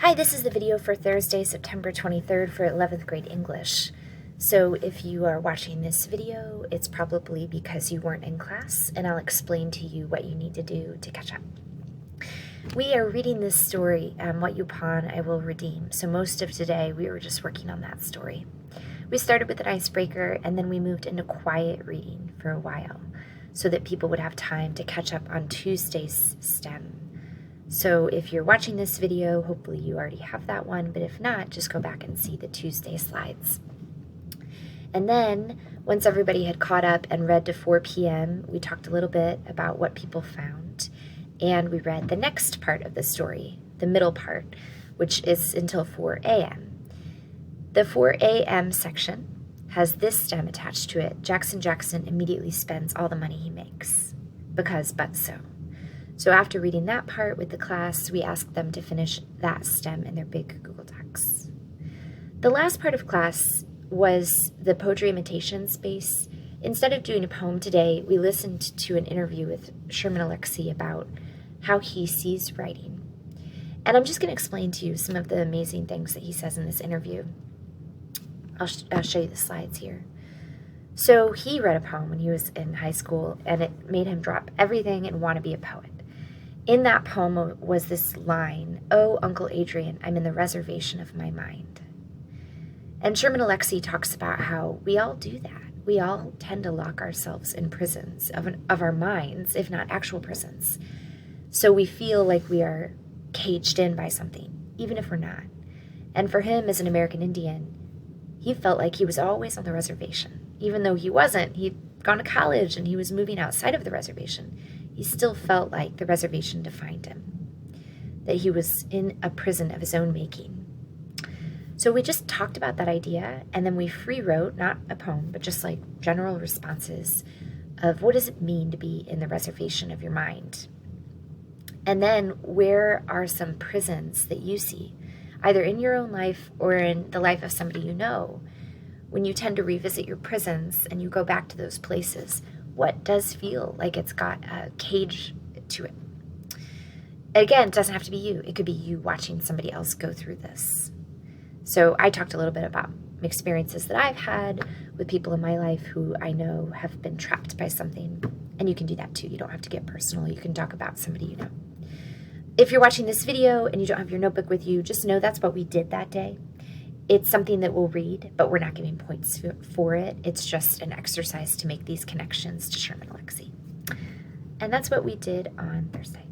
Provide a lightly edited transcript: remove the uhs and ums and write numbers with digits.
Hi, this is the video for Thursday, September 23rd for 11th grade English. So if you are watching this video, it's probably because you weren't in class, and I'll explain to you what you need to do to catch up. We are reading this story, What You Pawn, I Will Redeem. So most of today, we were just working on that story. We started with an icebreaker, and then we moved into quiet reading for a while so that people would have time to catch up on Tuesday's STEM. So if you're watching this video, hopefully you already have that one, but if not, just go back and see the Tuesday slides. And then, once everybody had caught up and read to 4 p.m., we talked a little bit about what people found, and we read the next part of the story, the middle part, which is until 4 a.m. The 4 a.m. section has this STEM attached to it. Jackson immediately spends all the money he makes, because but so. So after reading that part with the class, we asked them to finish that STEM in their big Google Docs. The last part of class was the poetry imitation space. Instead of doing a poem today, we listened to an interview with Sherman Alexie about how he sees writing. And I'm just going to explain to you some of the amazing things that he says in this interview. I'll show you the slides here. So he read a poem when he was in high school, and it made him drop everything and want to be a poet. In that poem was this line, "Oh, Uncle Adrian, I'm in the reservation of my mind." And Sherman Alexie talks about how we all do that. We all tend to lock ourselves in prisons of our minds, if not actual prisons. So we feel like we are caged in by something, even if we're not. And for him, as an American Indian, he felt like he was always on the reservation. Even though he wasn't, he'd gone to college and he was moving outside of the reservation. He still felt like the reservation defined him, that he was in a prison of his own making. So we just talked about that idea, and then we free wrote, not a poem, but just like general responses of what does it mean to be in the reservation of your mind? And then where are some prisons that you see, either in your own life or in the life of somebody you know, when you tend to revisit your prisons and you go back to those places? What does feel like it's got a cage to it? Again, it doesn't have to be you. It could be you watching somebody else go through this. So I talked a little bit about experiences that I've had with people in my life who I know have been trapped by something. And you can do that too. You don't have to get personal. You can talk about somebody you know. If you're watching this video and you don't have your notebook with you, just know that's what we did that day. It's something that we'll read, but we're not giving points for it. It's just an exercise to make these connections to Sherman Alexie. And that's what we did on Thursday.